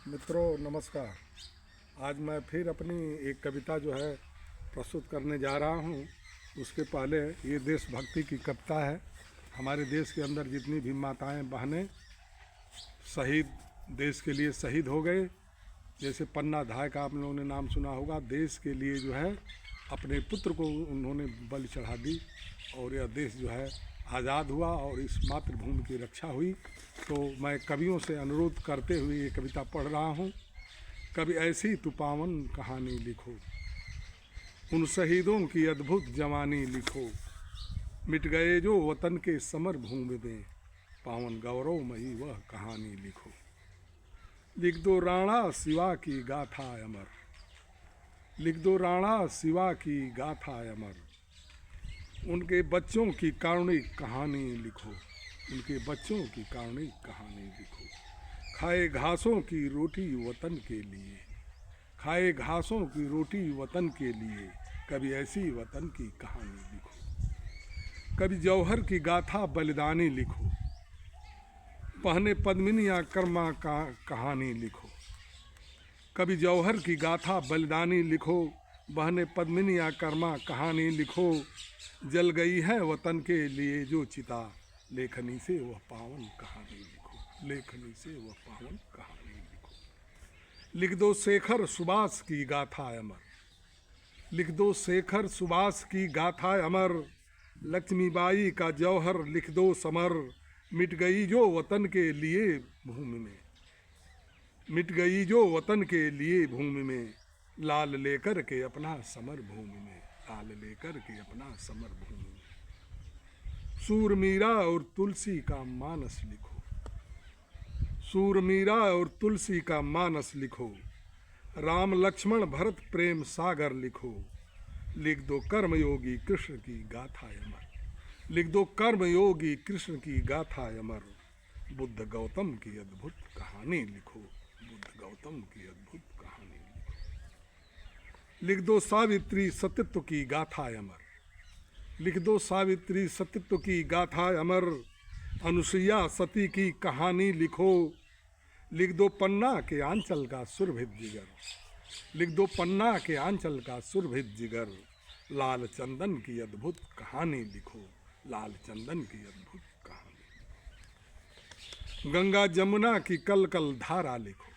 मित्रों नमस्कार। आज मैं फिर अपनी एक कविता जो है प्रस्तुत करने जा रहा हूँ। उसके पहले ये देशभक्ति की कविता है। हमारे देश के अंदर जितनी भी माताएं बहनें शहीद देश के लिए शहीद हो गए, जैसे पन्ना धाय का आप लोगों ने नाम सुना होगा। देश के लिए जो है अपने पुत्र को उन्होंने बलि चढ़ा दी और यह देश जो है आज़ाद हुआ और इस मातृभूमि की रक्षा हुई। तो मैं कवियों से अनुरोध करते हुए ये कविता पढ़ रहा हूँ। कभी ऐसी तू पावन कहानी लिखो, उन शहीदों की अद्भुत जवानी लिखो, मिट गए जो वतन के समर भूमि में, पावन गौरवमयी वह कहानी लिखो। लिख दो राणा शिवा की गाथा अमर, लिख दो राणा शिवा की गाथा अमर, उनके बच्चों की कारुणिक कहानी लिखो, उनके बच्चों की कारुणिक कहानी लिखो। खाए घासों की रोटी वतन के लिए, खाए घासों की रोटी वतन के लिए, कभी ऐसी वतन की कहानी लिखो। कभी जौहर की गाथा बलिदानी लिखो, पहने पद्मिनियाँ कर्मा का कहानी लिखो। कभी जौहर की गाथा बलिदानी लिखो, बहने पद्मिनियाँ कर्मा कहानी लिखो। जल गई है वतन के लिए जो चिता, लेखनी से वह पावन कहानी लिखो, लेखनी से वह पावन कहानी लिखो। लिख दो शेखर सुभाष की गाथा अमर, लिख दो शेखर सुभाष की गाथा अमर, लक्ष्मीबाई का जौहर लिख दो समर, मिट गई जो वतन के लिए भूमि में, मिट गई जो वतन के लिए भूमि में, लाल लेकर के अपना समर भूमि में, लाल लेकर के अपना समर भूमि में। सूर मीरा और तुलसी का मानस लिखो, सूर मीरा और तुलसी का मानस लिखो, राम लक्ष्मण भरत प्रेम सागर लिखो। लिख दो कर्मयोगी कृष्ण की गाथा अमर, लिख दो कर्मयोगी कृष्ण की गाथा अमर, बुद्ध गौतम की अद्भुत कहानी लिखो, बुद्ध गौतम की अद्भुत कहानी लिखो। लिख दो सावित्री सतीत्व की गाथा अमर, लिख दो सावित्री सतीत्व की गाथा अमर, अनुसुईया सती की कहानी लिखो। लिख दो पन्ना के आंचल का सुरभित जिगर, लिख दो पन्ना के आंचल का सुरभित जिगर, लाल चंदन की अद्भुत कहानी लिखो, लाल चंदन की अद्भुत कहानी। गंगा जमुना की कल कल धारा लिखो,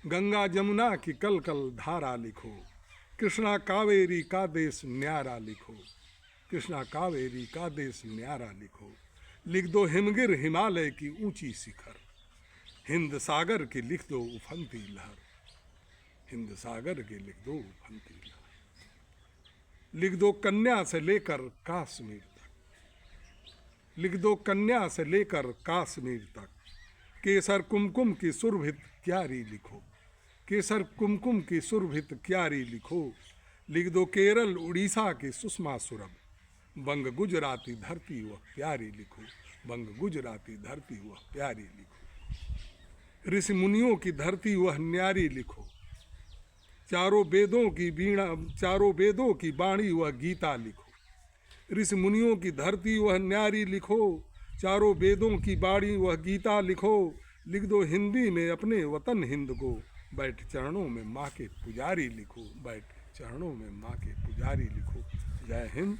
गंगा जमुना की कल कल धारा लिखो, कृष्णा कावेरी का देश न्यारा लिखो, कृष्णा कावेरी का देश न्यारा लिखो। लिख दो हिमगिर हिमालय की ऊंची शिखर, हिंद सागर की लिख दो उफनती लहर, हिंद सागर की लिख दो उफनती लहर। लिख दो कन्या से लेकर कश्मीर तक, लिख दो कन्या से लेकर कश्मीर तक, केसर कुमकुम की सुरभित क्यारी लिखो, केसर कुमकुम की सुरभित क्यारी लिखो। लिख दो केरल उड़ीसा की सुषमा सुरभ, बंग गुजराती धरती वह प्यारी लिखो, बंग गुजराती धरती वह प्यारी लिखो। ऋषि मुनियों की धरती वह न्यारी लिखो, चारों वेदों की वीणा, चारों वेदों की वाणी वह गीता लिखो। ऋषि मुनियों की धरती वह न्यारी लिखो, चारों वेदों की वाणी वह गीता लिखो। लिख दो हिंदी में अपने वतन हिंद को, बैठ चरणों में माँ के पुजारी लिखो, बैठ चरणों में माँ के पुजारी लिखो। जय हिंद।